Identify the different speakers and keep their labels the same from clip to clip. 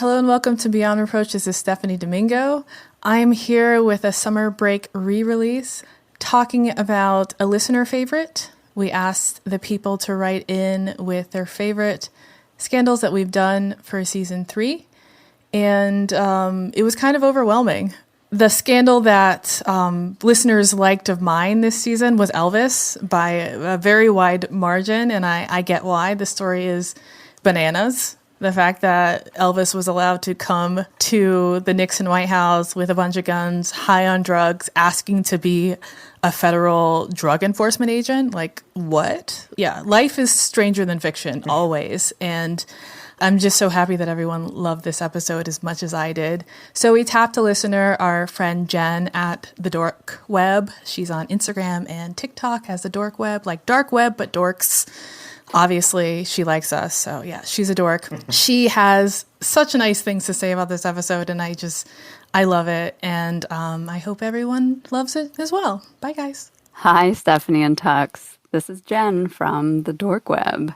Speaker 1: Hello and welcome to Beyond Reproach. This is Stephanie Domingo. I'm here with a summer break re-release talking about a listener favorite. We asked the people to write in with their favorite scandals that we've done for season 3. And it was kind of overwhelming. The scandal that listeners liked of mine this season was Elvis by a very wide margin. And I get why. The story is bananas. The fact that Elvis was allowed to come to the Nixon White House with a bunch of guns, high on drugs, asking to be a federal drug enforcement agent. Like, what? Yeah, life is stranger than fiction, always. And I'm just so happy that everyone loved this episode as much as I did. So we tapped a listener, our friend Jen at the Dork Web. She's on Instagram and TikTok as the Dork Web, like dark web, but dorks. Obviously, she likes us, so yeah, she's a dork. She has such nice things to say about this episode, and I love it, and I hope everyone loves it as well. Bye, guys.
Speaker 2: Hi, Stephanie and Tux. This is Jen from the Dork Web.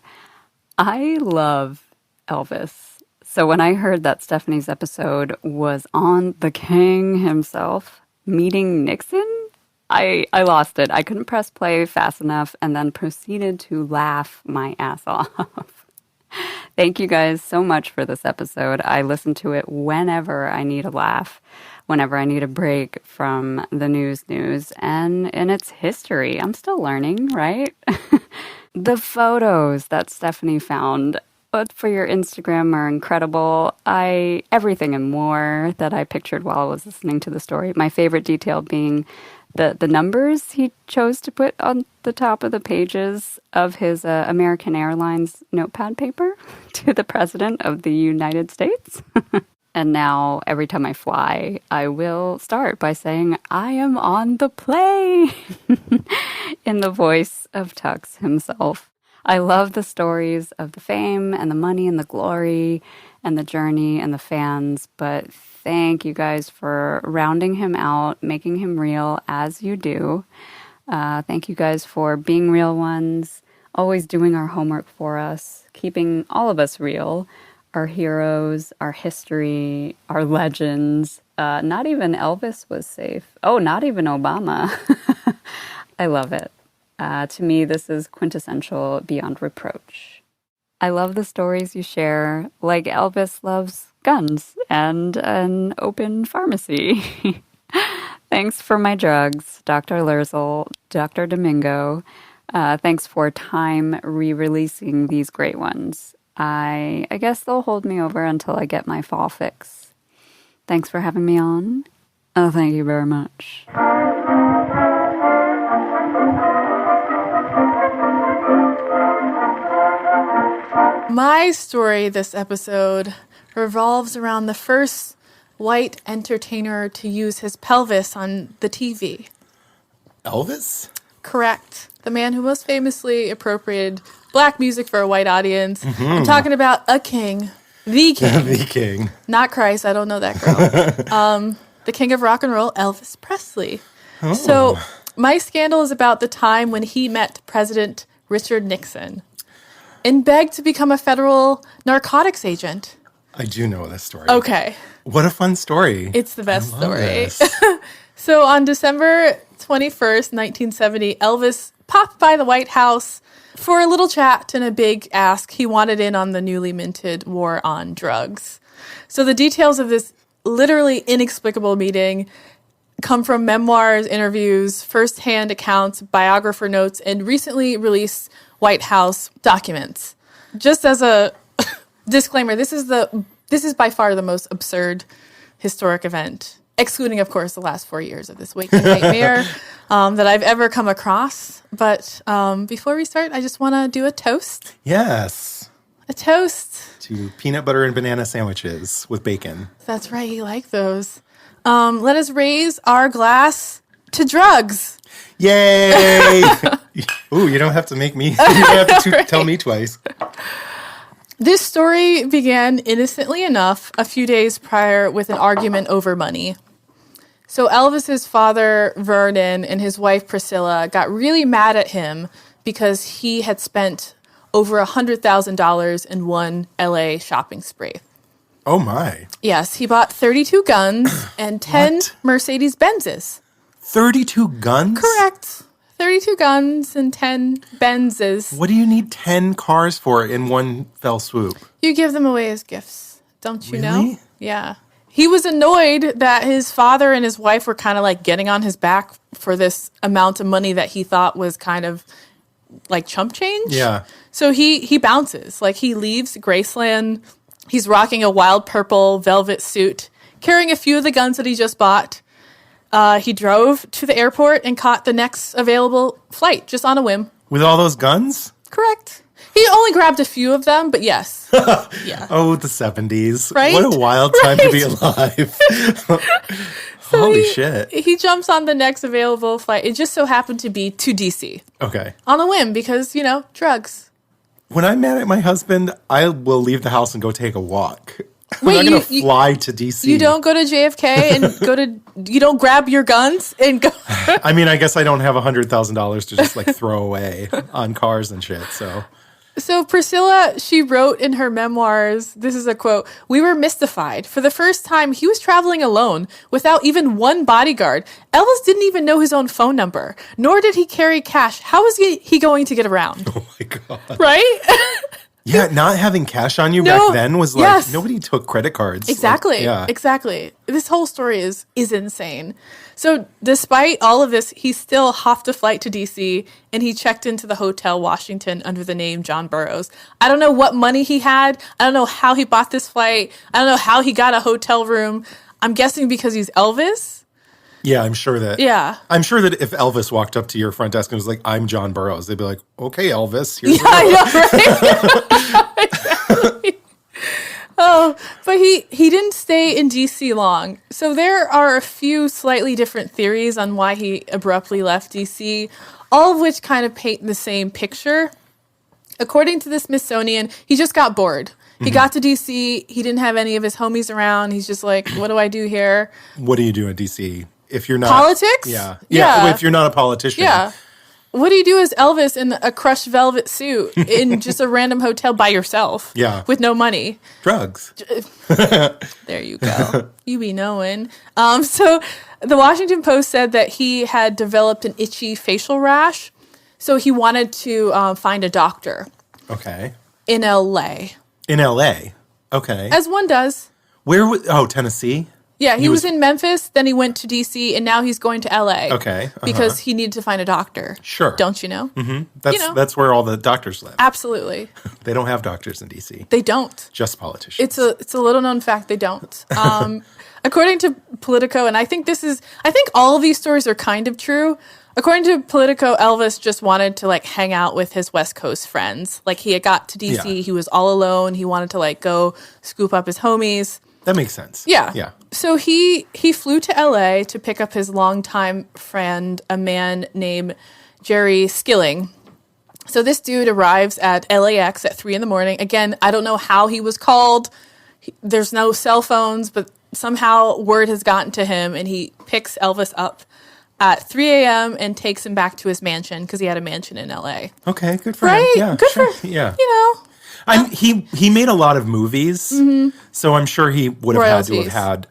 Speaker 2: I love Elvis. So when I heard that Stephanie's episode was on the king himself meeting Nixon, I lost it. I couldn't press play fast enough and then proceeded to laugh my ass off. Thank you guys so much for this episode. I listen to it whenever I need a laugh, whenever I need a break from the news, and in its history. I'm still learning, right? The photos that Stephanie found for your Instagram are incredible. Everything and more that I pictured while I was listening to the story. My favorite detail being the numbers he chose to put on the top of the pages of his American Airlines notepad paper to the President of the United States. And now, every time I fly, I will start by saying, I am on the plane, in the voice of Tux himself. I love the stories of the fame and the money and the glory and the journey and the fans, but thank you guys for rounding him out, making him real as you do. Thank you guys for being real ones, always doing our homework for us, keeping all of us real, our heroes, our history, our legends. Not even Elvis was safe. Oh, not even Obama. I love it. To me, this is quintessential Beyond Reproach. I love the stories you share, like Elvis loves guns and an open pharmacy. Thanks for my drugs, Dr. Lerzel, Dr. Domingo. Thanks for time re-releasing these great ones. I guess they'll hold me over until I get my fall fix. Thanks for having me on. Oh, thank you very much.
Speaker 1: My story this episode revolves around the first white entertainer to use his pelvis on the TV.
Speaker 3: Elvis?
Speaker 1: Correct. The man who most famously appropriated black music for a white audience. Mm-hmm. I'm talking about a king. The king.
Speaker 3: The king.
Speaker 1: Not Christ. I don't know that girl. The king of rock and roll, Elvis Presley. Oh. So my scandal is about the time when he met President Richard Nixon and begged to become a federal narcotics agent.
Speaker 3: I do know this story.
Speaker 1: Okay.
Speaker 3: What a fun story.
Speaker 1: It's the best story. So on December 21st, 1970, Elvis popped by the White House for a little chat and a big ask. He wanted in on the newly minted war on drugs. So the details of this literally inexplicable meeting come from memoirs, interviews, firsthand accounts, biographer notes, and recently released White House documents. Just as a disclaimer, this is by far the most absurd historic event, excluding, of course, the last 4 years of this waking nightmare that I've ever come across. But before we start, I just want to do a toast.
Speaker 3: Yes.
Speaker 1: A toast.
Speaker 3: To peanut butter and banana sandwiches with bacon.
Speaker 1: That's right. You like those. Let us raise our glass to drugs.
Speaker 3: Yay! Ooh, you don't have to make me. You don't have to right. Tell me twice.
Speaker 1: This story began innocently enough a few days prior with an argument over money. So Elvis's father, Vernon, and his wife, Priscilla, got really mad at him because he had spent over $100,000 in one LA shopping spree.
Speaker 3: Oh, my.
Speaker 1: Yes, he bought 32 guns and 10
Speaker 3: What?
Speaker 1: Mercedes-Benzes.
Speaker 3: 32 guns?
Speaker 1: Correct. 32 guns and 10 Benzes.
Speaker 3: What do you need 10 cars for in one fell swoop?
Speaker 1: You give them away as gifts, don't you know?
Speaker 3: Really?
Speaker 1: Yeah. He was annoyed that his father and his wife were kind of like getting on his back for this amount of money that he thought was kind of like chump change.
Speaker 3: Yeah.
Speaker 1: So he bounces. Like he leaves Graceland. He's rocking a wild purple velvet suit, carrying a few of the guns that he just bought. He drove to the airport and caught the next available flight just on a whim.
Speaker 3: With all those guns?
Speaker 1: Correct. He only grabbed a few of them, but yes. Yeah.
Speaker 3: Oh, the 70s.
Speaker 1: Right?
Speaker 3: What a wild time to be alive. Holy shit.
Speaker 1: He jumps on the next available flight. It just so happened to be to DC
Speaker 3: Okay.
Speaker 1: on a whim because, drugs.
Speaker 3: When I'm mad at my husband, I will leave the house and go take a walk.
Speaker 1: Wait,
Speaker 3: I'm not going to fly to DC.
Speaker 1: You don't go to JFK and you don't grab your guns and go.
Speaker 3: I mean, I guess I don't have $100,000 to just like throw away on cars and shit.
Speaker 1: So Priscilla, she wrote in her memoirs, this is a quote, "We were mystified. For the first time, he was traveling alone without even one bodyguard. Elvis didn't even know his own phone number, nor did he carry cash. How was he going to get around?"
Speaker 3: Oh my God.
Speaker 1: Right?
Speaker 3: Yeah, not having cash on you back then was like, nobody took credit cards.
Speaker 1: Exactly.
Speaker 3: Yeah.
Speaker 1: Exactly. This whole story is insane. So despite all of this, he still hopped a flight to DC and he checked into the Hotel Washington under the name John Burroughs. I don't know what money he had. I don't know how he bought this flight. I don't know how he got a hotel room. I'm guessing because he's Elvis.
Speaker 3: Yeah, I'm sure that.
Speaker 1: Yeah.
Speaker 3: I'm sure that if Elvis walked up to your front desk and was like, "I'm John Burroughs," they'd be like, "Okay, Elvis, here's
Speaker 1: I know, right? Exactly. Oh, but he didn't stay in DC long. So there are a few slightly different theories on why he abruptly left DC, all of which kind of paint the same picture. According to the Smithsonian, he just got bored. He got to DC. He didn't have any of his homies around. He's just like, what do I do here?
Speaker 3: What do you do in DC if you're not
Speaker 1: politics?
Speaker 3: Yeah. If you're not a politician.
Speaker 1: Yeah. What do you do as Elvis in a crushed velvet suit in just a random hotel by yourself?
Speaker 3: Yeah.
Speaker 1: With no money.
Speaker 3: Drugs.
Speaker 1: There you go. You be knowing. So the Washington Post said that he had developed an itchy facial rash. So he wanted to find a doctor.
Speaker 3: Okay.
Speaker 1: In LA.
Speaker 3: In LA. Okay.
Speaker 1: As one does.
Speaker 3: Where was Tennessee?
Speaker 1: Yeah, he was in Memphis, then he went to DC, and now he's going to LA.
Speaker 3: Okay.
Speaker 1: Because he needed to find a doctor.
Speaker 3: Sure.
Speaker 1: Don't you know?
Speaker 3: Mm-hmm. That's where all the doctors live.
Speaker 1: Absolutely.
Speaker 3: They don't have doctors in DC.
Speaker 1: They don't.
Speaker 3: Just politicians.
Speaker 1: It's a little known fact they don't. According to Politico, and I think all of these stories are kind of true. According to Politico, Elvis just wanted to like hang out with his West Coast friends. Like he had got to DC, he was all alone. He wanted to like go scoop up his homies.
Speaker 3: That makes sense.
Speaker 1: Yeah.
Speaker 3: Yeah.
Speaker 1: So he flew to LA to pick up his longtime friend, a man named Jerry Skilling. So this dude arrives at LAX at 3 a.m. Again, I don't know how he was called. There's no cell phones, but somehow word has gotten to him, and he picks Elvis up at 3 a.m. and takes him back to his mansion because he had a mansion in LA.
Speaker 3: Okay, good for him.
Speaker 1: Right?
Speaker 3: Yeah,
Speaker 1: good
Speaker 3: sure.
Speaker 1: for
Speaker 3: Yeah. He made a lot of movies, so I'm sure he would have had to have had.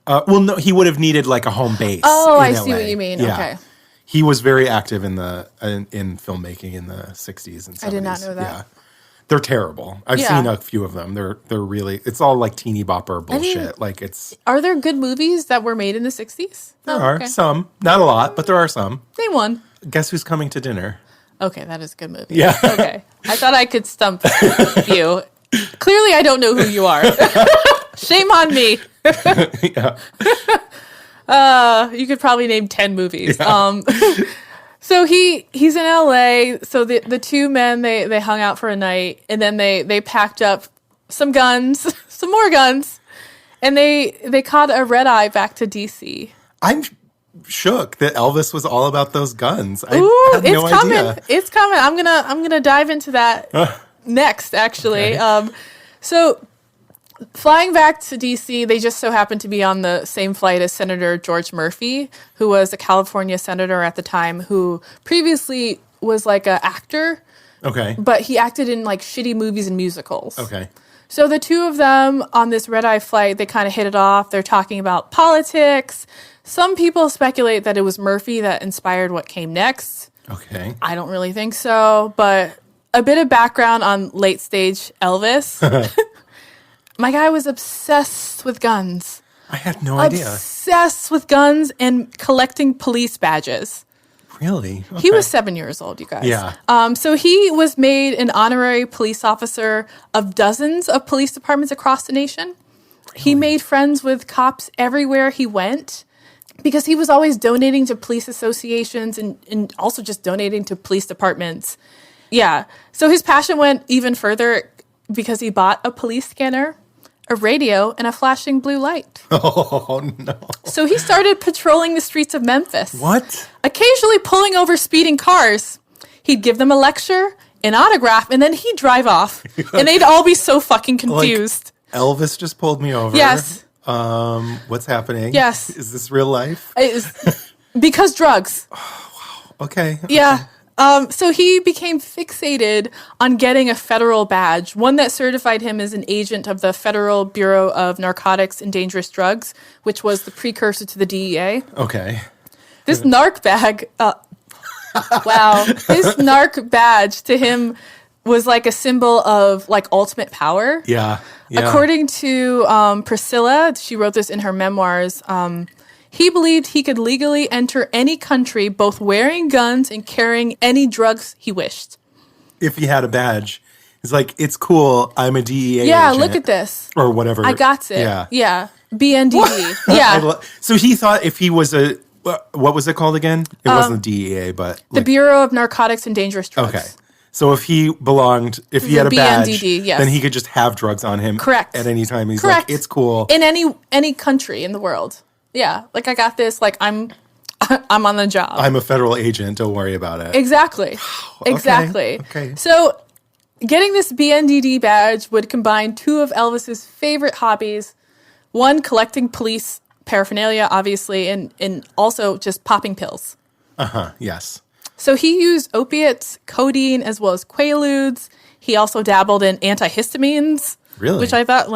Speaker 3: No, he would have needed like a home base.
Speaker 1: Oh,
Speaker 3: in
Speaker 1: I
Speaker 3: LA.
Speaker 1: see what you mean.
Speaker 3: Yeah.
Speaker 1: Okay.
Speaker 3: He was very active in filmmaking in the 60s and 70s.
Speaker 1: I did not know that.
Speaker 3: Yeah. They're terrible. I've seen a few of them. They're really, it's all like teeny bopper bullshit.
Speaker 1: Are there good movies that were made in the 60s?
Speaker 3: There are some, not a lot, but there are some.
Speaker 1: Name one.
Speaker 3: Guess Who's Coming to Dinner?
Speaker 1: Okay, that is a good movie.
Speaker 3: Yeah.
Speaker 1: Okay. I thought I could stump you. Clearly, I don't know who you are. Shame on me.
Speaker 3: Yeah.
Speaker 1: You could probably name 10 movies.
Speaker 3: Yeah.
Speaker 1: So he's in LA. So the two men, they hung out for a night, and then they packed up some guns, some more guns, and they caught a red eye back to DC.
Speaker 3: I'm shook that Elvis was all about those guns. I had
Speaker 1: it's
Speaker 3: no
Speaker 1: coming.
Speaker 3: idea.
Speaker 1: It's coming. I'm gonna dive into that next, actually.
Speaker 3: Okay.
Speaker 1: So flying back to DC, they just so happened to be on the same flight as Senator George Murphy, who was a California senator at the time, who previously was like an actor.
Speaker 3: Okay.
Speaker 1: But he acted in like shitty movies and musicals.
Speaker 3: Okay.
Speaker 1: So the two of them on this red-eye flight, they kind of hit it off. They're talking about politics. Some people speculate that it was Murphy that inspired what came next.
Speaker 3: Okay.
Speaker 1: I don't really think so, but a bit of background on late-stage Elvis. My guy was obsessed with guns.
Speaker 3: I had no idea.
Speaker 1: Obsessed with guns and collecting police badges.
Speaker 3: Really? Okay.
Speaker 1: He was 7 years old, you guys.
Speaker 3: Yeah.
Speaker 1: So he was made an honorary police officer of dozens of police departments across the nation. Really? He made friends with cops everywhere he went because he was always donating to police associations and also just donating to police departments. Yeah. So his passion went even further because he bought a police scanner, a radio, and a flashing blue light.
Speaker 3: Oh, no.
Speaker 1: So he started patrolling the streets of Memphis.
Speaker 3: What?
Speaker 1: Occasionally pulling over speeding cars. He'd give them a lecture, an autograph, and then he'd drive off. And they'd all be so fucking confused.
Speaker 3: Like, Elvis just pulled me over.
Speaker 1: Yes.
Speaker 3: What's happening?
Speaker 1: Yes.
Speaker 3: Is this real life?
Speaker 1: Because drugs.
Speaker 3: Oh, wow. Okay.
Speaker 1: Yeah. So he became fixated on getting a federal badge, one that certified him as an agent of the Federal Bureau of Narcotics and Dangerous Drugs, which was the precursor to the DEA.
Speaker 3: Okay.
Speaker 1: This narc bag, this narc badge to him was like a symbol of like ultimate power.
Speaker 3: Yeah.
Speaker 1: According to Priscilla, she wrote this in her memoirs, he believed he could legally enter any country, both wearing guns and carrying any drugs he wished.
Speaker 3: If he had a badge, he's like, it's cool. I'm a DEA
Speaker 1: Yeah,
Speaker 3: agent.
Speaker 1: look at this.
Speaker 3: Or whatever.
Speaker 1: I got it. Yeah. BNDD.
Speaker 3: What?
Speaker 1: Yeah.
Speaker 3: So he thought if he was what was it called again? It wasn't the DEA, but
Speaker 1: the Bureau of Narcotics and Dangerous Drugs.
Speaker 3: Okay. So if he had a badge,
Speaker 1: BNDD, yes.
Speaker 3: then he could just have drugs on him.
Speaker 1: Correct.
Speaker 3: At any time. He's
Speaker 1: Correct.
Speaker 3: like, it's cool.
Speaker 1: In any country in the world. Yeah. Like I got this. Like I'm on the job.
Speaker 3: I'm a federal agent. Don't worry about it.
Speaker 1: Exactly.
Speaker 3: Okay.
Speaker 1: Exactly.
Speaker 3: Okay.
Speaker 1: So getting this BNDD badge would combine two of Elvis's favorite hobbies. One, collecting police paraphernalia, obviously, and also just popping pills.
Speaker 3: Yes.
Speaker 1: So he used opiates, codeine, as well as quaaludes. He also dabbled in antihistamines.
Speaker 3: Really?
Speaker 1: Which I thought,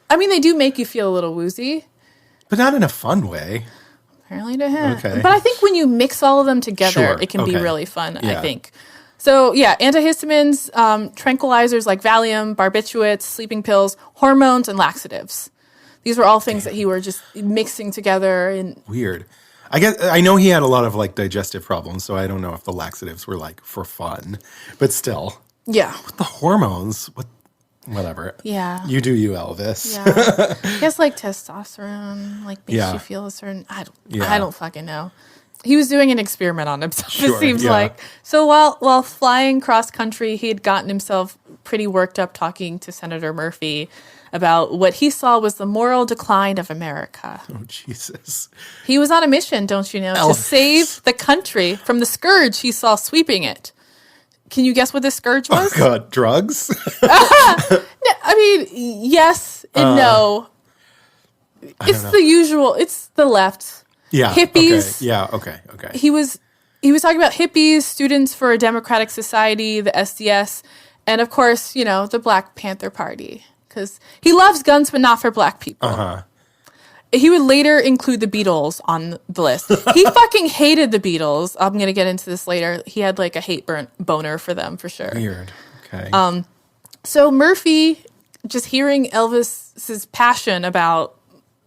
Speaker 1: they do make you feel a little woozy.
Speaker 3: But not in a fun way.
Speaker 1: Apparently to him.
Speaker 3: Okay.
Speaker 1: But I think when you mix all of them together,
Speaker 3: Sure.
Speaker 1: it can be really fun,
Speaker 3: Yeah.
Speaker 1: I think. So, yeah, antihistamines, tranquilizers like Valium, barbiturates, sleeping pills, hormones, and laxatives. These were all things that he were just mixing together. And
Speaker 3: Weird. I know he had a lot of digestive problems, so I don't know if the laxatives were for fun. But still.
Speaker 1: yeah.
Speaker 3: The hormones, whatever.
Speaker 1: Yeah.
Speaker 3: You do you, Elvis.
Speaker 1: Yeah. I guess testosterone makes
Speaker 3: Yeah.
Speaker 1: you feel a certain I
Speaker 3: Yeah.
Speaker 1: don't fucking know. He was doing an experiment on himself,
Speaker 3: Sure,
Speaker 1: it seems
Speaker 3: yeah.
Speaker 1: like. So while flying cross country, he had gotten himself pretty worked up talking to Senator Murphy about what he saw was the moral decline of America.
Speaker 3: Oh, Jesus.
Speaker 1: He was on a mission, don't you know,
Speaker 3: Elvis.
Speaker 1: to save the country from the scourge he saw sweeping it. Can you guess what this scourge was?
Speaker 3: Oh, God. Drugs?
Speaker 1: Yes and no. It's the usual. It's the left.
Speaker 3: Yeah.
Speaker 1: Hippies.
Speaker 3: Okay. Yeah. Okay.
Speaker 1: He was talking about hippies, Students for a Democratic Society, the SDS, and of course, the Black Panther Party. Because he loves guns, but not for black people. He would later include the Beatles on the list. He fucking hated the Beatles. I'm going to get into this later. He had a hate boner for them, for sure.
Speaker 3: Weird. Okay.
Speaker 1: So Murphy, just hearing Elvis's passion about,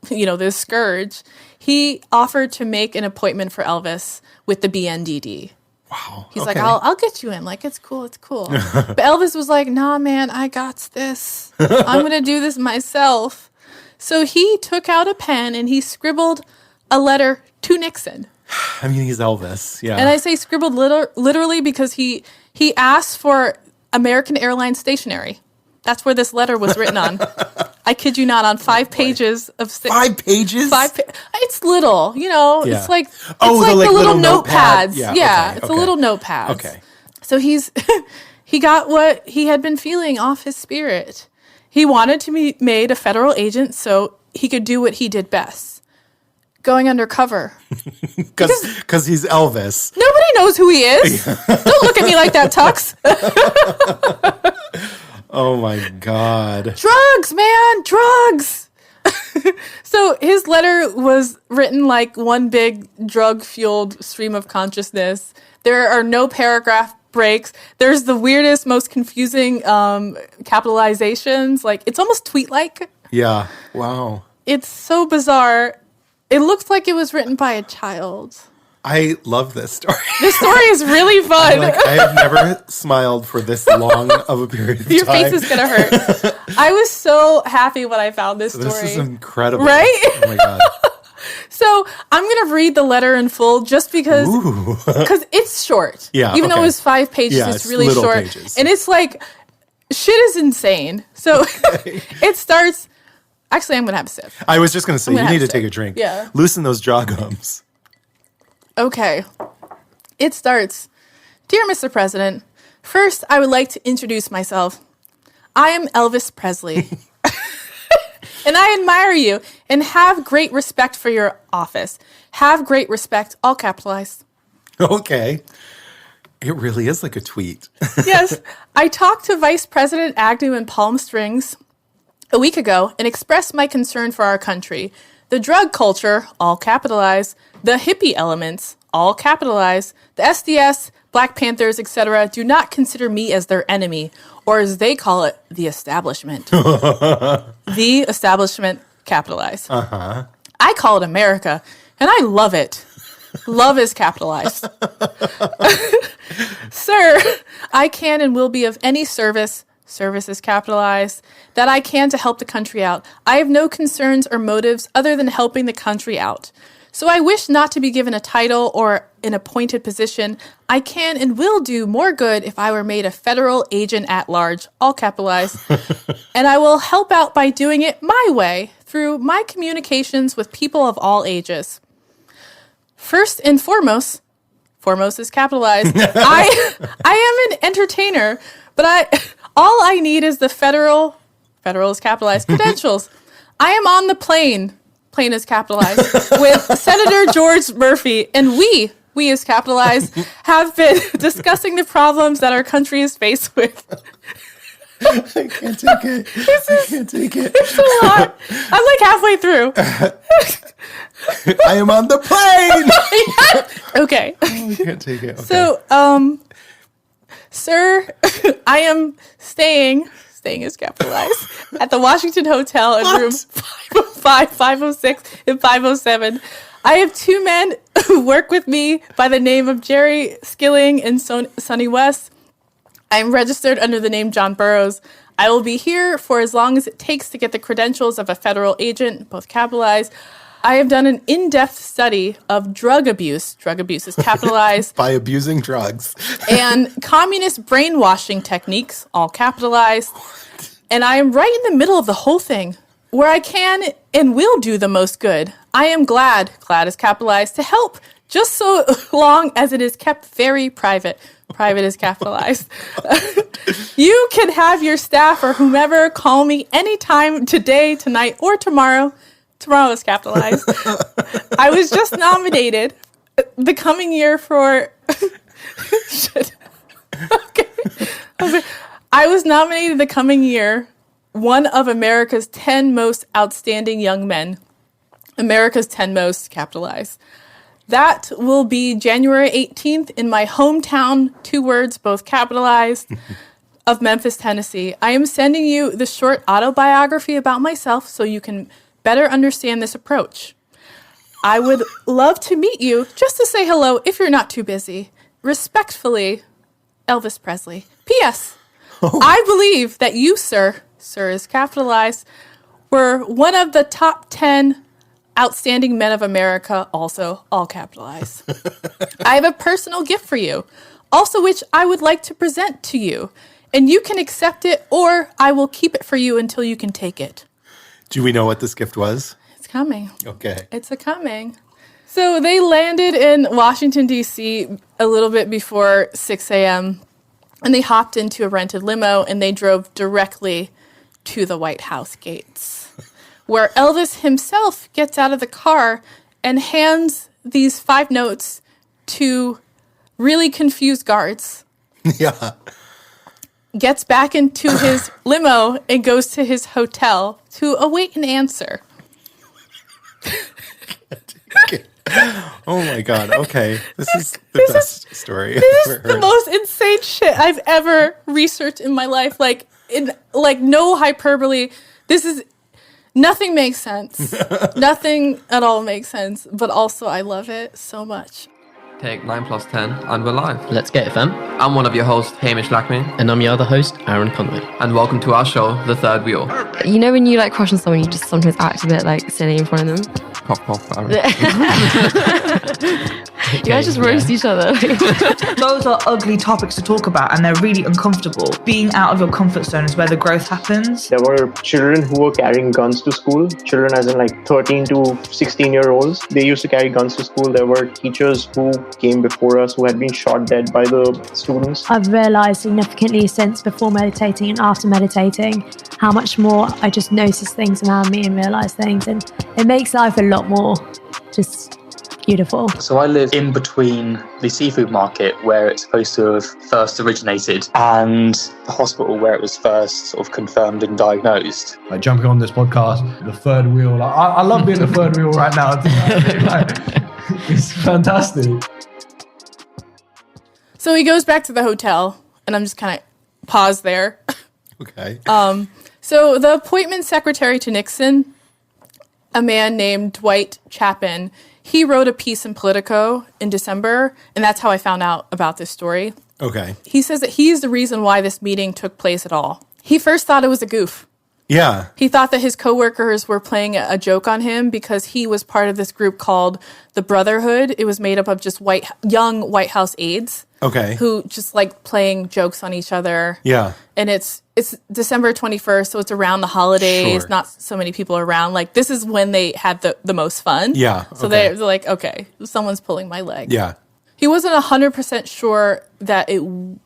Speaker 1: this scourge, he offered to make an appointment for Elvis with the BNDD.
Speaker 3: Wow.
Speaker 1: He's like, I'll get you in. It's cool. But Elvis was like, nah, man, I got this. I'm going to do this myself. So he took out a pen and he scribbled a letter to Nixon.
Speaker 3: He's Elvis. Yeah.
Speaker 1: And I say scribbled literally because he asked for American Airlines stationery. That's where this letter was written on. I kid you not, on 5 pages of
Speaker 3: 5 pages?
Speaker 1: It's little,
Speaker 3: Yeah.
Speaker 1: It's like
Speaker 3: the
Speaker 1: little
Speaker 3: notepad.
Speaker 1: notepads.
Speaker 3: Yeah,
Speaker 1: It's a little notepad.
Speaker 3: Okay.
Speaker 1: So he got what he had been feeling off his spirit. He wanted to be made a federal agent so he could do what he did best. Going undercover.
Speaker 3: Because he's Elvis.
Speaker 1: Nobody knows who he is. Don't look at me like that, Tux.
Speaker 3: Oh my God.
Speaker 1: Drugs, man, drugs. So his letter was written like one big drug-fueled stream of consciousness. There are no paragraph breaks. There's the weirdest, most confusing capitalizations. Like, it's almost tweet-like.
Speaker 3: Yeah. Wow.
Speaker 1: It's so bizarre. It looks like it was written by a child.
Speaker 3: I love this story.
Speaker 1: This story is really fun.
Speaker 3: I have never smiled for this long of a period of time.
Speaker 1: Your face is going to hurt. I was so happy when I found this story.
Speaker 3: This is incredible.
Speaker 1: Right?
Speaker 3: Oh my God.
Speaker 1: So I'm going to read the letter in full just because it's short.
Speaker 3: Yeah.
Speaker 1: Even though it was 5 pages, it's really short. Pages. And it's like, shit is insane. So it starts. Actually, I'm going to have a sip.
Speaker 3: I was just going to say, you need to take a drink.
Speaker 1: Yeah.
Speaker 3: Loosen those jaw gums.
Speaker 1: Okay. It starts. Dear Mr. President, first I would like to introduce myself. I am Elvis Presley. And I admire you and have great respect for your office. Have great respect, all capitalized.
Speaker 3: Okay. It really is like a tweet.
Speaker 1: Yes. I talked to Vice President Agnew in Palm Springs a week ago and expressed my concern for our country. The drug culture, all capitalized. The hippie elements, all capitalized. The SDS, Black Panthers, etc., do not consider me as their enemy, or as they call it, the establishment. The establishment, capitalized.
Speaker 3: Uh-huh.
Speaker 1: I call it America, and I love it. Love is capitalized. Sir, I can and will be of any service is capitalized, that I can to help the country out. I have no concerns or motives other than helping the country out. So I wish not to be given a title or an appointed position. I can and will do more good if I were made a federal agent at large, all capitalized. And I will help out by doing it my way through my communications with people of all ages. First and foremost is capitalized. I am an entertainer, but all I need is the federal is capitalized, credentials. I am on the plane is capitalized, with Senator George Murphy, and we is capitalized, have been discussing the problems that our country is faced with.
Speaker 3: I can't take it. I can't take it.
Speaker 1: It's a lot. I'm like halfway through.
Speaker 3: I am on the plane.
Speaker 1: Okay.
Speaker 3: Oh, I can't take it. Okay.
Speaker 1: So, sir, I am staying is capitalized, at the Washington Hotel in room 505, 506, and 507. I have 2 men who work with me by the name of Jerry Skilling and Sonny West. I am registered under the name John Burroughs. I will be here for as long as it takes to get the credentials of a federal agent, both capitalized. I have done an in-depth study of drug abuse. Drug abuse is capitalized.
Speaker 3: By abusing drugs.
Speaker 1: And communist brainwashing techniques, all capitalized. And I am right in the middle of the whole thing, where I can and will do the most good. I am glad is capitalized, to help, just so long as it is kept very private. Private is capitalized. You can have your staff or whomever call me anytime, today, tonight, or tomorrow. Tomorrow is capitalized. I was just nominated the coming year for... Shit. Okay. I was nominated the coming year one of America's 10 most outstanding young men. America's 10 most capitalized. That will be January 18th in my hometown, 2 words, both capitalized, of Memphis, Tennessee. I am sending you the short autobiography about myself so you can better understand this approach. I would love to meet you just to say hello if you're not too busy. Respectfully, Elvis Presley. P.S. Oh. I believe that you, sir is capitalized, were one of the top 10 outstanding men of America, also all capitalized. I have a personal gift for you, also which I would like to present to you, and you can accept it or I will keep it for you until you can take it.
Speaker 3: Do we know what this gift was?
Speaker 1: It's coming.
Speaker 3: Okay.
Speaker 1: It's coming. So they landed in Washington, D.C. a little bit before 6 a.m., and they hopped into a rented limo, and they drove directly to the White House gates, where Elvis himself gets out of the car and hands these 5 notes to really confused guards.
Speaker 3: Yeah.
Speaker 1: gets back into his limo and goes to his hotel to await an answer.
Speaker 3: Oh my God. Okay. This is the best story
Speaker 1: This
Speaker 3: I've
Speaker 1: is
Speaker 3: ever heard.
Speaker 1: the most insane shit I've ever researched in my life. Like, no hyperbole. Nothing makes sense. Nothing at all makes sense. But also, I love it so much.
Speaker 4: Take 9 plus 10, and we're live.
Speaker 5: Let's get it, fam.
Speaker 4: I'm one of your hosts, Hamish Lackman,
Speaker 5: And I'm your other host, Aaron Conway.
Speaker 4: and welcome to our show, The Third Wheel.
Speaker 6: You know when you like crush on someone, you just sometimes act a bit like silly in front of them?
Speaker 4: Cough, cough, Aaron.
Speaker 6: You guys just roast each other.
Speaker 7: Those are ugly topics to talk about and they're really uncomfortable. Being out of your comfort zone is where the growth happens.
Speaker 8: There were children who were carrying guns to school, children as in like 13 to 16-year-olds. They used to carry guns to school. There were teachers who came before us who had been shot dead by the students.
Speaker 9: I've realised significantly since before meditating and after meditating how much more I just notice things around me and realise things, and it makes life a lot more just beautiful.
Speaker 10: So I live in between the seafood market where it's supposed to have first originated and the hospital where it was first sort of confirmed and diagnosed.
Speaker 11: Like jumping on this podcast, the third wheel. Like, I love being the third wheel right now. It's fantastic.
Speaker 1: So he goes back to the hotel, and I'm just kind of pause there.
Speaker 3: Okay.
Speaker 1: So the appointment secretary to Nixon, a man named Dwight Chapin, he wrote a piece in Politico in December, and that's how I found out about this story.
Speaker 3: Okay.
Speaker 1: He says that he's the reason why this meeting took place at all. He first thought it was a goof.
Speaker 3: Yeah.
Speaker 1: He thought that his coworkers were playing a joke on him because he was part of this group called the Brotherhood. It was made up of just young White House aides.
Speaker 3: Okay.
Speaker 1: Who just like playing jokes on each other.
Speaker 3: Yeah.
Speaker 1: And it's December 21st, so it's around the holidays.
Speaker 3: Sure.
Speaker 1: Not so many people are around. Like, this is when they had the most fun.
Speaker 3: Yeah.
Speaker 1: So
Speaker 3: okay.
Speaker 1: they're like, okay, someone's pulling my leg.
Speaker 3: Yeah.
Speaker 1: He wasn't 100% sure that it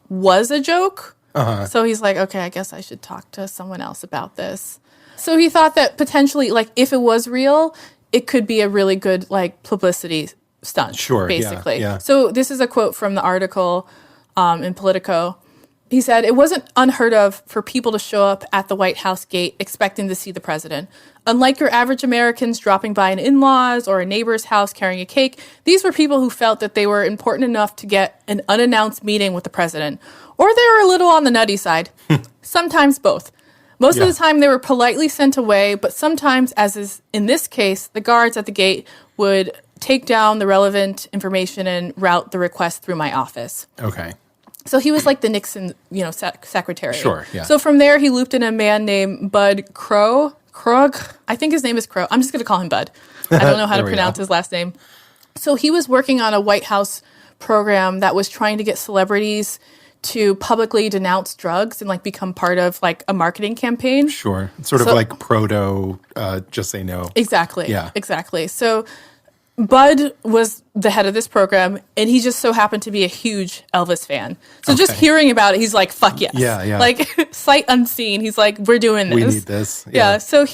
Speaker 1: was a joke.
Speaker 3: Uh-huh.
Speaker 1: So he's like, okay, I guess I should talk to someone else about this. So he thought that potentially, like, if it was real, it could be a really good, like, publicity stunt.
Speaker 3: Sure,
Speaker 1: basically.
Speaker 3: yeah.
Speaker 1: So this is a quote from the article in Politico. He said, "It wasn't unheard of for people to show up at the White House gate expecting to see the president. Unlike your average Americans dropping by an in-laws or a neighbor's house carrying a cake, these were people who felt that they were important enough to get an unannounced meeting with the president. Or they were a little on the nutty side. Sometimes both. Most of the time they were politely sent away, but sometimes, as is in this case, the guards at the gate would take down the relevant information and route the request through my office."
Speaker 3: Okay.
Speaker 1: So he was like the Nixon, secretary.
Speaker 3: Sure, yeah.
Speaker 1: So from there, he looped in a man named Bud Krogh. I think his name is Crow. I'm just going to call him Bud. I don't know how to pronounce his last name. So he was working on a White House program that was trying to get celebrities to publicly denounce drugs and like become part of like a marketing campaign.
Speaker 3: Sure. Sort of like proto, just say no.
Speaker 1: Exactly.
Speaker 3: Yeah.
Speaker 1: Exactly. So Bud was the head of this program, and he just so happened to be a huge Elvis fan. So just hearing about it, he's like, fuck yes.
Speaker 3: Yeah, yeah.
Speaker 1: Like, sight unseen. He's like, we're doing this.
Speaker 3: We need this.
Speaker 1: Yeah. So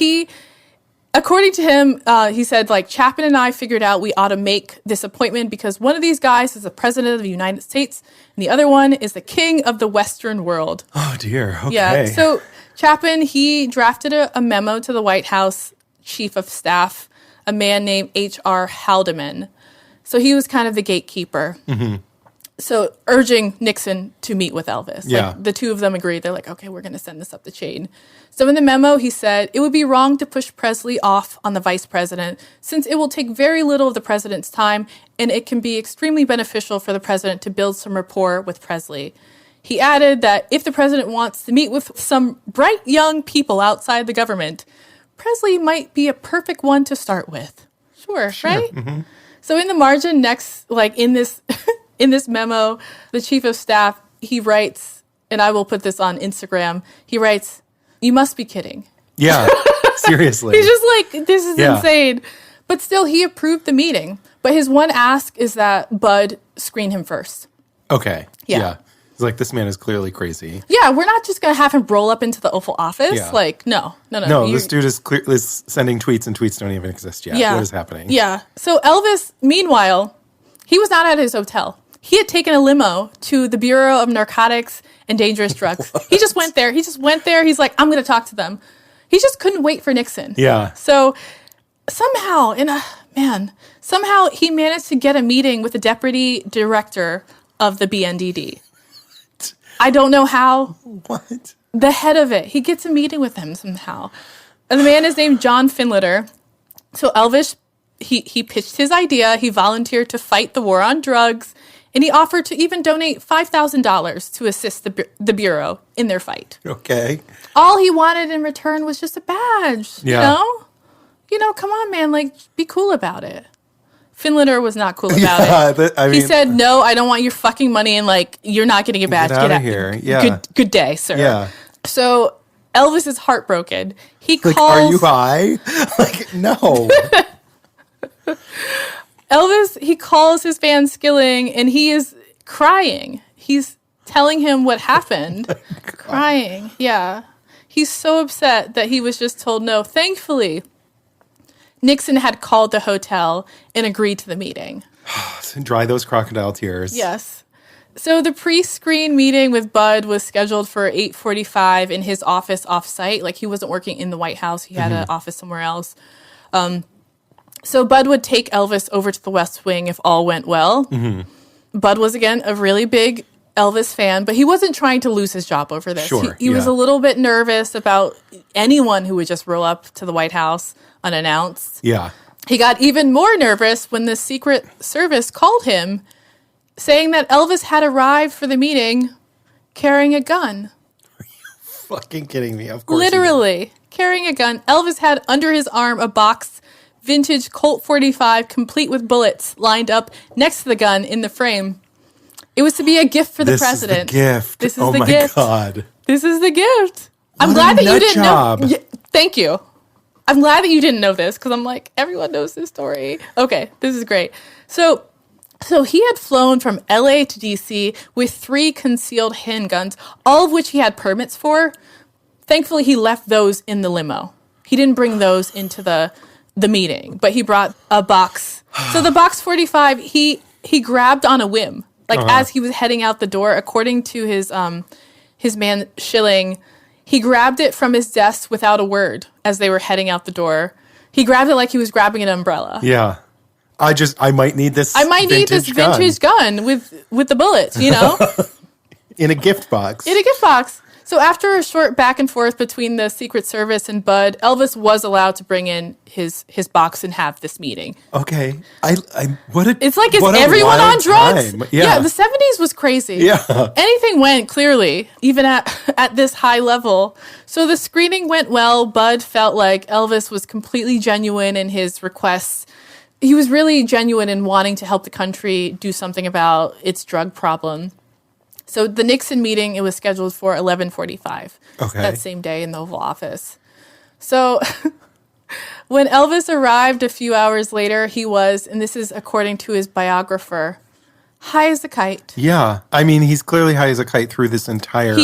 Speaker 1: according to him, he said, like, Chapin and I figured out we ought to make this appointment because one of these guys is the president of the United States, and the other one is the king of the Western world.
Speaker 3: Oh, dear. Okay.
Speaker 1: Yeah. So Chapin, he drafted a memo to the White House chief of staff, a man named H.R. Haldeman. So he was kind of the gatekeeper. Mm-hmm. So urging Nixon to meet with Elvis.
Speaker 3: Yeah.
Speaker 1: Like, the two of them agreed. They're like, okay, we're going to send this up the chain. So in the memo, he said, it would be wrong to push Presley off on the vice president since it will take very little of the president's time and it can be extremely beneficial for the president to build some rapport with Presley. He added that if the president wants to meet with some bright young people outside the government, Presley might be a perfect one to start with. Sure. Right? Mm-hmm. So in the margin next, like in this in this memo, the chief of staff, he writes, and I will put this on Instagram, he writes, "You must be kidding."
Speaker 3: Yeah, seriously.
Speaker 1: He's just like, this is insane. But still, he approved the meeting. But his one ask is that Bud screen him first.
Speaker 3: Okay.
Speaker 1: Yeah.
Speaker 3: It's like, this man is clearly crazy.
Speaker 1: Yeah, we're not just going to have him roll up into the Oval Office.
Speaker 3: Yeah.
Speaker 1: Like, no.
Speaker 3: No, this dude is sending tweets, and tweets don't even exist yet.
Speaker 1: Yeah.
Speaker 3: What is happening?
Speaker 1: Yeah. So Elvis, meanwhile, he was not at his hotel. He had taken a limo to the Bureau of Narcotics and Dangerous Drugs. He just went there. He's like, I'm going to talk to them. He just couldn't wait for Nixon.
Speaker 3: Yeah.
Speaker 1: So somehow he managed to get a meeting with the deputy director of the BNDD. I don't know how.
Speaker 3: What?
Speaker 1: The head of it. He gets a meeting with him somehow. And the man is named John Finletter. So Elvis, he pitched his idea. He volunteered to fight the war on drugs. And he offered to even donate $5,000 to assist the Bureau in their fight.
Speaker 3: Okay.
Speaker 1: All he wanted in return was just a badge,
Speaker 3: yeah.
Speaker 1: You know, come on, man, like, be cool about it. Finletter was not cool about it. He said, no, I don't want your fucking money, and, like, you're not getting a badge.
Speaker 3: Get out of here. Yeah.
Speaker 1: Good day, sir.
Speaker 3: Yeah.
Speaker 1: So Elvis is heartbroken. He calls...
Speaker 3: Are you high? Like, no.
Speaker 1: Elvis, he calls his band Skilling, and he is crying. He's telling him what happened. Crying, yeah. He's so upset that he was just told no. Thankfully, Nixon had called the hotel and agreed to the meeting.
Speaker 3: Dry those crocodile tears.
Speaker 1: Yes. So the pre-screen meeting with Bud was scheduled for 8:45 in his office off-site. Like, he wasn't working in the White House. He had an office somewhere else. So Bud would take Elvis over to the West Wing if all went well. Mm-hmm. Bud was, again, a really big Elvis fan, but he wasn't trying to lose his job over this.
Speaker 3: Sure,
Speaker 1: he was a little bit nervous about anyone who would just roll up to the White House unannounced.
Speaker 3: Yeah.
Speaker 1: He got even more nervous when the Secret Service called him, saying that Elvis had arrived for the meeting carrying a gun.
Speaker 3: Are you fucking kidding me? Of course.
Speaker 1: Literally carrying a gun. Elvis had under his arm a box vintage Colt 45 complete with bullets lined up next to the gun in the frame. It was to be a gift for the president.
Speaker 3: This is the gift. God.
Speaker 1: This is the gift. I'm glad that you didn't know. Thank you. I'm glad that you didn't know this, because I'm like, everyone knows this story. Okay, this is great. So he had flown from LA to DC with 3 concealed handguns, all of which he had permits for. Thankfully, he left those in the limo. He didn't bring those into the meeting, but he brought a box. So the box 45, he grabbed on a whim, like as he was heading out the door. According to his man Schilling, he grabbed it from his desk without a word as they were heading out the door. He grabbed it like he was grabbing an umbrella.
Speaker 3: Yeah. I might need this.
Speaker 1: I might need this vintage gun with the bullets, you know?
Speaker 3: In a gift box.
Speaker 1: In a gift box. So after a short back and forth between the Secret Service and Bud, Elvis was allowed to bring in his box and have this meeting.
Speaker 3: Okay.
Speaker 1: It's like, is everyone on drugs? Yeah, the 70s was crazy.
Speaker 3: Yeah.
Speaker 1: Anything went, clearly, even at this high level. So the screening went well. Bud felt like Elvis was completely genuine in his requests. He was really genuine in wanting to help the country do something about its drug problem. So the Nixon meeting, it was scheduled for 11:45 that same day in the Oval Office. So when Elvis arrived a few hours later, he was, and this is according to his biographer, high as a kite.
Speaker 3: Yeah. I mean, he's clearly high as a kite through this entire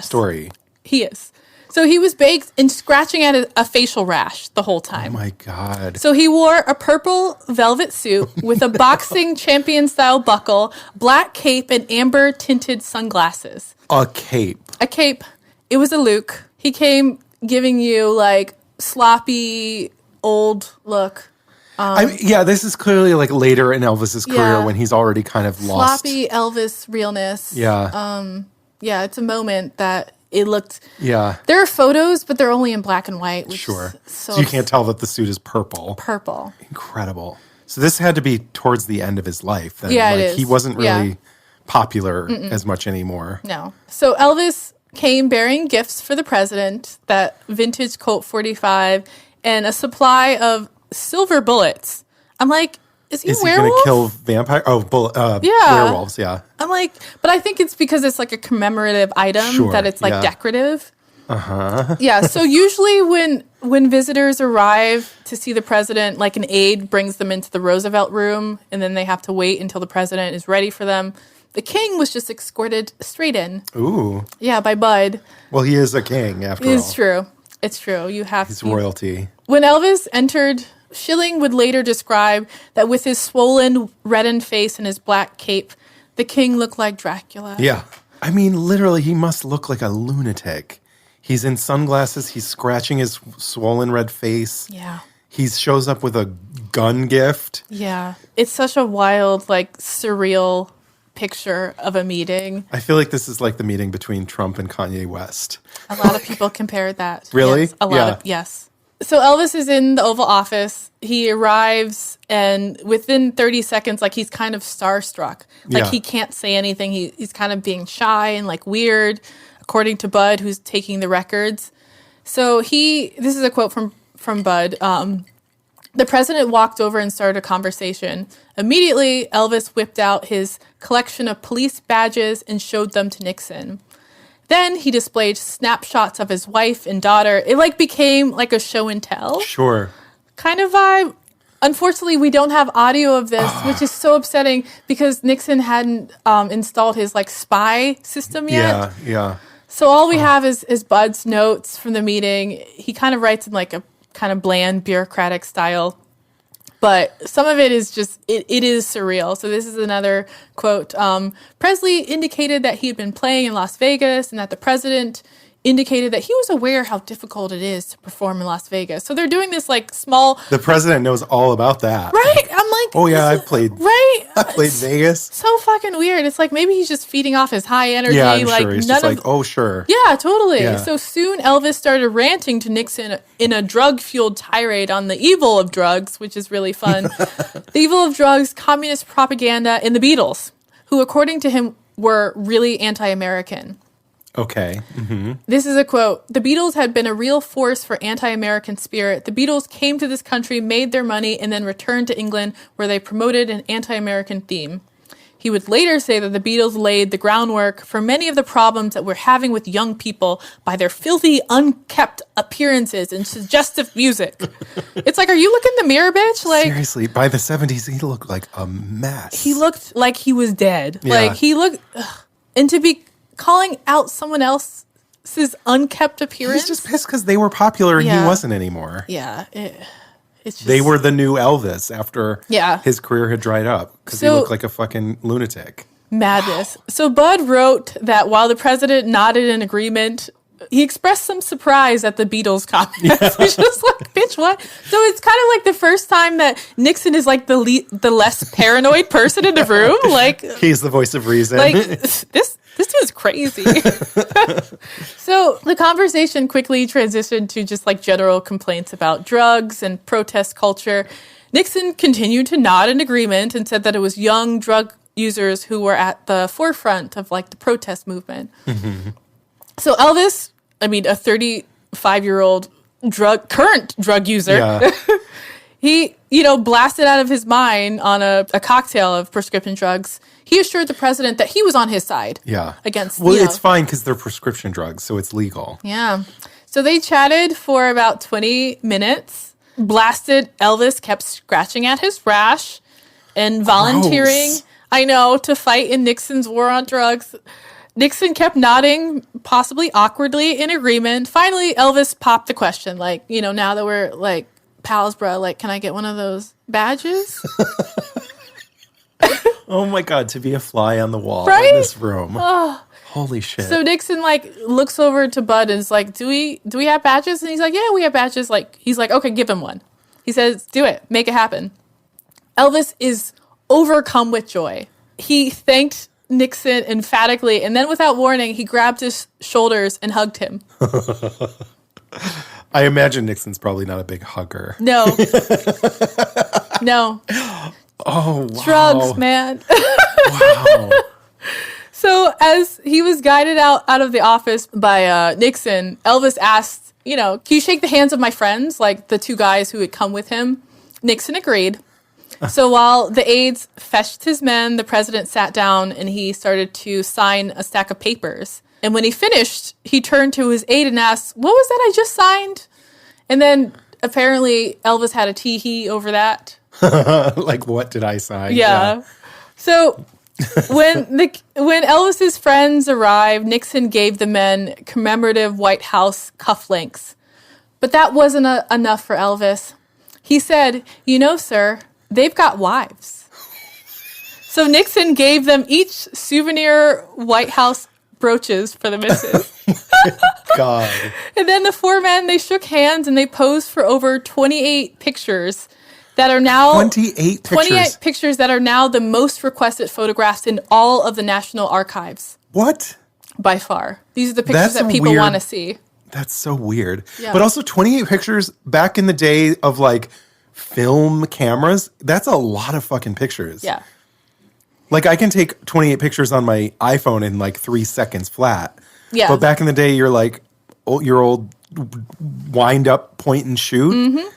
Speaker 3: story.
Speaker 1: He is. So he was baked and scratching at a facial rash the whole time.
Speaker 3: Oh, my God.
Speaker 1: So he wore a purple velvet suit with a boxing champion-style buckle, black cape, and amber-tinted sunglasses.
Speaker 3: A cape.
Speaker 1: A cape. It was a Luke. He came giving you, like, sloppy, old look.
Speaker 3: This is clearly, like, later in Elvis's career when he's already kind of lost.
Speaker 1: Sloppy Elvis realness.
Speaker 3: Yeah.
Speaker 1: It's a moment that it looked...
Speaker 3: Yeah.
Speaker 1: There are photos, but they're only in black and white. Which
Speaker 3: sure.
Speaker 1: Is so
Speaker 3: you can't tell that the suit is purple.
Speaker 1: Purple.
Speaker 3: Incredible. So this had to be towards the end of his life. Then.
Speaker 1: Yeah, it is.
Speaker 3: He wasn't really popular as much anymore.
Speaker 1: No. So Elvis came bearing gifts for the president, that vintage Colt 45, and a supply of silver bullets. I'm like... Is he going to
Speaker 3: kill vampire? Werewolves, yeah.
Speaker 1: I'm like, but I think it's because it's like a commemorative item that it's like decorative.
Speaker 3: Uh-huh.
Speaker 1: Yeah, so usually when visitors arrive to see the president, like an aide brings them into the Roosevelt room, and then they have to wait until the president is ready for them. The king was just escorted straight in.
Speaker 3: Ooh.
Speaker 1: Yeah, by Bud.
Speaker 3: Well, he is a king, after all.
Speaker 1: It's true. It's true. He's
Speaker 3: royalty.
Speaker 1: When Elvis entered... Schilling would later describe that with his swollen, reddened face and his black cape, The king looked like Dracula.
Speaker 3: Yeah. I mean, literally, he must look like a lunatic. He's in sunglasses. He's scratching his swollen red face.
Speaker 1: Yeah.
Speaker 3: He shows up with a gun gift.
Speaker 1: Yeah. It's such a wild, like, surreal picture of a meeting.
Speaker 3: I feel like this is like the meeting between Trump and Kanye West.
Speaker 1: A lot of people compared that.
Speaker 3: Really?
Speaker 1: Yes, a lot of, yes. So Elvis is in the Oval Office. He arrives, and within 30 seconds, like, he's kind of starstruck. Like, he can't say anything. He's kind of being shy and, like, weird, according to Bud, who's taking the records. So this is a quote from Bud. The president walked over and started a conversation. Immediately, Elvis whipped out his collection of police badges and showed them to Nixon. Then he displayed snapshots of his wife and daughter. It like became like a show and tell
Speaker 3: Sure.
Speaker 1: kind of vibe. Unfortunately, we don't have audio of this, which is so upsetting because Nixon hadn't installed his like spy system yet.
Speaker 3: Yeah.
Speaker 1: So all we have is Bud's notes from the meeting. He kind of writes in like a kind of bland bureaucratic style. But some of it is just, it is surreal. So this is another quote. Presley indicated that he had been playing in Las Vegas and that the president indicated that he was aware how difficult it is to perform in Las Vegas. So they're doing this like small...
Speaker 3: The president knows all about that.
Speaker 1: Right? I'm like...
Speaker 3: Oh yeah, I've played...
Speaker 1: Right?
Speaker 3: I played Vegas.
Speaker 1: So fucking weird. It's like maybe he's just feeding off his high energy.
Speaker 3: Yeah, I'm
Speaker 1: like,
Speaker 3: sure. He's just like, oh, sure.
Speaker 1: Yeah, totally.
Speaker 3: Yeah.
Speaker 1: So soon Elvis started ranting to Nixon in a drug-fueled tirade on the evil of drugs, which is really fun. The evil of drugs, communist propaganda, and the Beatles, who according to him were really anti-American.
Speaker 3: Okay. Mm-hmm.
Speaker 1: This is a quote. The Beatles had been a real force for anti-American spirit. The Beatles came to this country, made their money, and then returned to England, where they promoted an anti-American theme. He would later say that the Beatles laid the groundwork for many of the problems that we're having with young people by their filthy, unkept appearances and suggestive music. It's like, are you looking in the mirror, bitch? Like,
Speaker 3: seriously, by the 70s, he looked like a mess.
Speaker 1: He looked like he was dead.
Speaker 3: Yeah.
Speaker 1: Like, he looked... And to be calling out someone else's unkept appearance...
Speaker 3: He's just pissed because they were popular and he wasn't anymore.
Speaker 1: Yeah, it's just...
Speaker 3: They were the new Elvis after his career had dried up because he looked like a fucking lunatic.
Speaker 1: Madness. So Bud wrote that while the president nodded in agreement, he expressed some surprise at the Beatles comments. He's just like, bitch, what? So it's kind of like the first time that Nixon is like the less paranoid person in the room. Like,
Speaker 3: he's the voice of reason.
Speaker 1: Like, this dude's crazy. So the conversation quickly transitioned to just like general complaints about drugs and protest culture. Nixon continued to nod in agreement and said that it was young drug users who were at the forefront of like the protest movement. Mm-hmm. So Elvis, I mean, a 35-year-old current drug user, he, blasted out of his mind on a cocktail of prescription drugs. He assured the president that he was on his side. Yeah. Against,
Speaker 3: it's fine because they're prescription drugs, so it's legal.
Speaker 1: Yeah. So they chatted for about 20 minutes. Blasted Elvis kept scratching at his rash and volunteering, to fight in Nixon's war on drugs. Nixon kept nodding, possibly awkwardly, in agreement. Finally, Elvis popped the question, like, now that we're, like, pals, bro, like, can I get one of those badges?
Speaker 3: Oh, my God, to be a fly on the wall in this room.
Speaker 1: Oh.
Speaker 3: Holy shit.
Speaker 1: So Nixon, like, looks over to Bud and is like, do we have badges? And he's like, yeah, we have badges. Like, he's like, okay, give him one. He says, do it. Make it happen. Elvis is overcome with joy. He thanked Nixon emphatically, and then without warning, he grabbed his shoulders and hugged him.
Speaker 3: I imagine Nixon's probably not a big hugger.
Speaker 1: No. No.
Speaker 3: Oh, wow.
Speaker 1: Drugs, man.
Speaker 3: Wow.
Speaker 1: So as he was guided out of the office by Nixon, Elvis asked, can you shake the hands of my friends, like the two guys who had come with him? Nixon agreed. So while the aides fetched his men, the president sat down and he started to sign a stack of papers. And when he finished, he turned to his aide and asked, what was that I just signed? And then apparently Elvis had a tee-hee over that.
Speaker 3: Like, what did I sign?
Speaker 1: Yeah. So when Elvis's friends arrived, Nixon gave the men commemorative White House cufflinks. But that wasn't enough for Elvis. He said, sir, they've got wives. So Nixon gave them each souvenir White House brooches for the missus.
Speaker 3: God.
Speaker 1: And then the four men, they shook hands and they posed for over 28 pictures that are now
Speaker 3: 28
Speaker 1: pictures that are now the most requested photographs in all of the National Archives.
Speaker 3: What?
Speaker 1: By far. These are the pictures that people want to see.
Speaker 3: That's so weird.
Speaker 1: Yeah.
Speaker 3: But also 28 pictures back in the day of like film cameras, that's a lot of fucking pictures.
Speaker 1: Yeah.
Speaker 3: Like I can take 28 pictures on my iPhone in like 3 seconds flat.
Speaker 1: Yeah.
Speaker 3: But back in the day, you're like, your old wind up, point and shoot.
Speaker 1: Mm-hmm.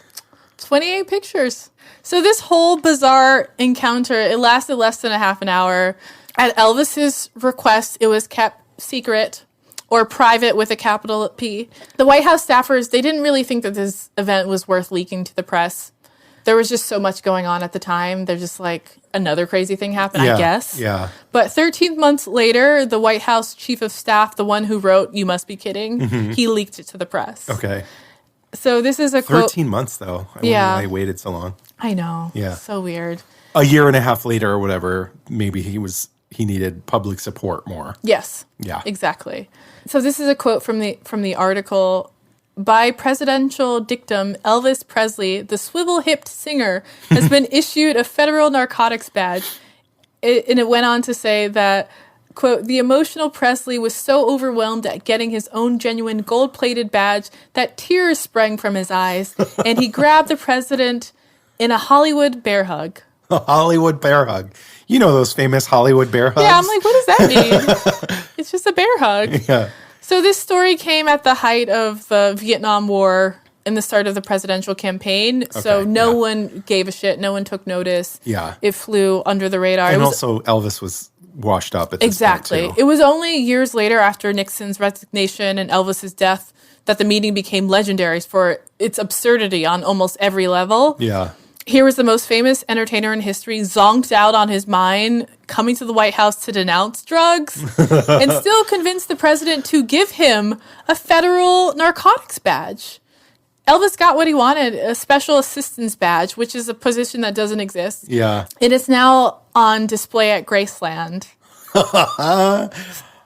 Speaker 1: 28 pictures. So this whole bizarre encounter, it lasted less than a half an hour. At Elvis's request, it was kept secret or private with a capital P. The White House staffers, they didn't really think that this event was worth leaking to the press. There was just so much going on at the time. They're just like, another crazy thing happened, I guess.
Speaker 3: Yeah.
Speaker 1: But 13 months later, the White House chief of staff, the one who wrote, "You must be kidding," he leaked it to the press.
Speaker 3: Okay.
Speaker 1: So this is a
Speaker 3: 13 months, though. I wonder why I waited so long.
Speaker 1: I know.
Speaker 3: Yeah.
Speaker 1: So weird.
Speaker 3: A year and a half later or whatever, maybe he needed public support more.
Speaker 1: Yes.
Speaker 3: Yeah.
Speaker 1: Exactly. So this is a quote from the article. By presidential dictum, Elvis Presley, the swivel-hipped singer, has been issued a federal narcotics badge. And it went on to say that, quote, the emotional Presley was so overwhelmed at getting his own genuine gold-plated badge that tears sprang from his eyes, and he grabbed the president in a Hollywood bear hug.
Speaker 3: A Hollywood bear hug. You know those famous Hollywood bear hugs?
Speaker 1: Yeah, I'm like, what does that mean? It's just a bear hug.
Speaker 3: Yeah.
Speaker 1: So this story came at the height of the Vietnam War and the start of the presidential campaign. Okay, so no one gave a shit. No one took notice.
Speaker 3: Yeah.
Speaker 1: It flew under the radar.
Speaker 3: And also Elvis was washed up at this
Speaker 1: exactly.
Speaker 3: point, too.
Speaker 1: It was only years later after Nixon's resignation and Elvis's death that the meeting became legendary for its absurdity on almost every level.
Speaker 3: Yeah.
Speaker 1: Here was the most famous entertainer in history, zonked out on his mind, coming to the White House to denounce drugs, and still convinced the president to give him a federal narcotics badge. Elvis got what he wanted, a special assistance badge, which is a position that doesn't exist.
Speaker 3: Yeah.
Speaker 1: It is now on display at Graceland.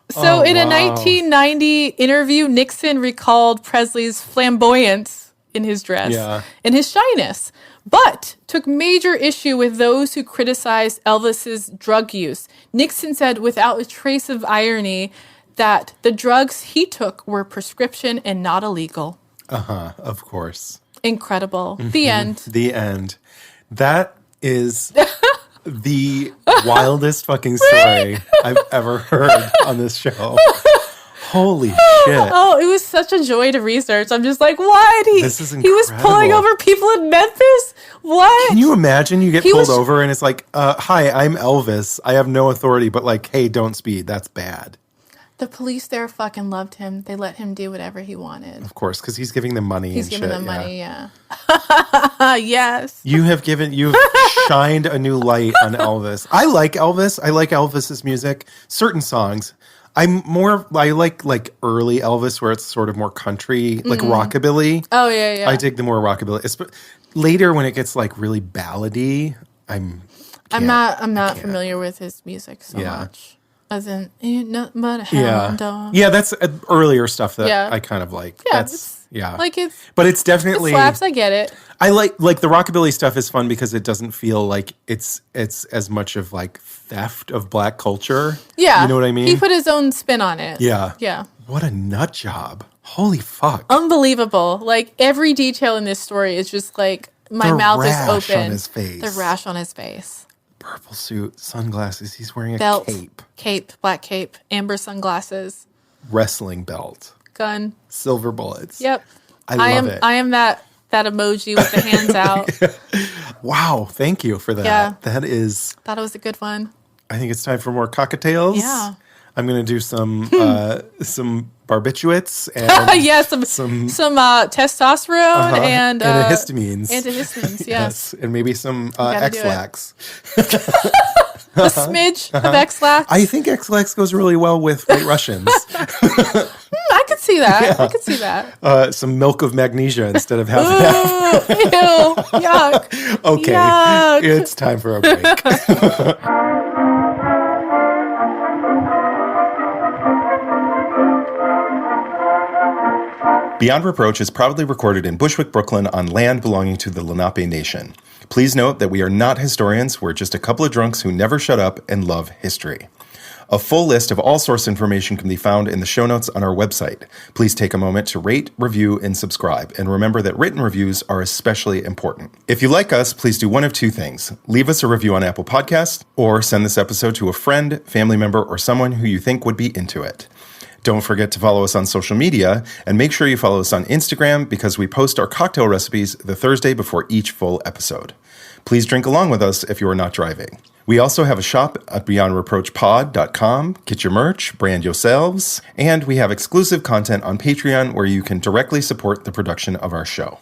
Speaker 1: So in a 1990 interview, Nixon recalled Presley's flamboyance in his dress and his shyness, but took major issue with those who criticized Elvis's drug use. Nixon said without a trace of irony that the drugs he took were prescription and not illegal.
Speaker 3: Of course.
Speaker 1: Incredible. The end.
Speaker 3: The end. That is the wildest fucking story I've ever heard on this show. Holy shit.
Speaker 1: Oh, it was such a joy to research. I'm just like, what?
Speaker 3: This is incredible.
Speaker 1: He was pulling over people in Memphis? What?
Speaker 3: Can you imagine you get pulled over and it's like, hi, I'm Elvis. I have no authority, but like, hey, don't speed. That's bad.
Speaker 1: The police there fucking loved him. They let him do whatever he wanted.
Speaker 3: Of course, because he's giving them money
Speaker 1: He's
Speaker 3: and
Speaker 1: giving
Speaker 3: shit.
Speaker 1: them money, yes.
Speaker 3: You've shined a new light on Elvis. I like Elvis. I like Elvis's music. Certain songs. I like early Elvis where it's sort of more country, like rockabilly.
Speaker 1: Oh, yeah.
Speaker 3: I dig the more rockabilly. Later when it gets like really ballady, I'm
Speaker 1: not familiar with his music so much. As in, ain't nothing but a hound dog.
Speaker 3: Yeah, that's earlier stuff that I kind of like.
Speaker 1: Yeah,
Speaker 3: but it's definitely
Speaker 1: it slaps. I get it.
Speaker 3: I like the rockabilly stuff is fun because it doesn't feel like it's as much of like theft of black culture.
Speaker 1: Yeah,
Speaker 3: you know what I mean.
Speaker 1: He put his own spin on it.
Speaker 3: Yeah. What a nut job! Holy fuck!
Speaker 1: Unbelievable! Like every detail in this story is just like my mouth is open.
Speaker 3: On his face.
Speaker 1: The rash on his face.
Speaker 3: Purple suit, sunglasses. He's wearing a
Speaker 1: belt,
Speaker 3: cape,
Speaker 1: black cape, amber sunglasses,
Speaker 3: wrestling belt,
Speaker 1: gun,
Speaker 3: silver bullets.
Speaker 1: Yep,
Speaker 3: I love it.
Speaker 1: I am that emoji with the hands out.
Speaker 3: Wow, thank you for that.
Speaker 1: Yeah.
Speaker 3: That is.
Speaker 1: Thought it was a good one.
Speaker 3: I think it's time for more cocktails.
Speaker 1: Yeah.
Speaker 3: I'm gonna do some barbiturates and
Speaker 1: some testosterone and
Speaker 3: antihistamines.
Speaker 1: Antihistamines, yes.
Speaker 3: And maybe some X-Lax.
Speaker 1: A smidge of X-Lax.
Speaker 3: I think X-Lax goes really well with White Russians.
Speaker 1: I could see that.
Speaker 3: Yeah.
Speaker 1: I could see that.
Speaker 3: Some milk of magnesia instead of half and half.
Speaker 1: Ew, yuck.
Speaker 3: Okay,
Speaker 1: yuck.
Speaker 3: It's time for a break. Beyond Reproach is proudly recorded in Bushwick, Brooklyn, on land belonging to the Lenape Nation. Please note that we are not historians, we're just a couple of drunks who never shut up and love history. A full list of all source information can be found in the show notes on our website. Please take a moment to rate, review, and subscribe. And remember that written reviews are especially important. If you like us, please do one of two things. Leave us a review on Apple Podcasts, or send this episode to a friend, family member, or someone who you think would be into it. Don't forget to follow us on social media, and make sure you follow us on Instagram because we post our cocktail recipes the Thursday before each full episode. Please drink along with us if you are not driving. We also have a shop at beyondreproachpod.com. Get your merch, brand yourselves, and we have exclusive content on Patreon where you can directly support the production of our show.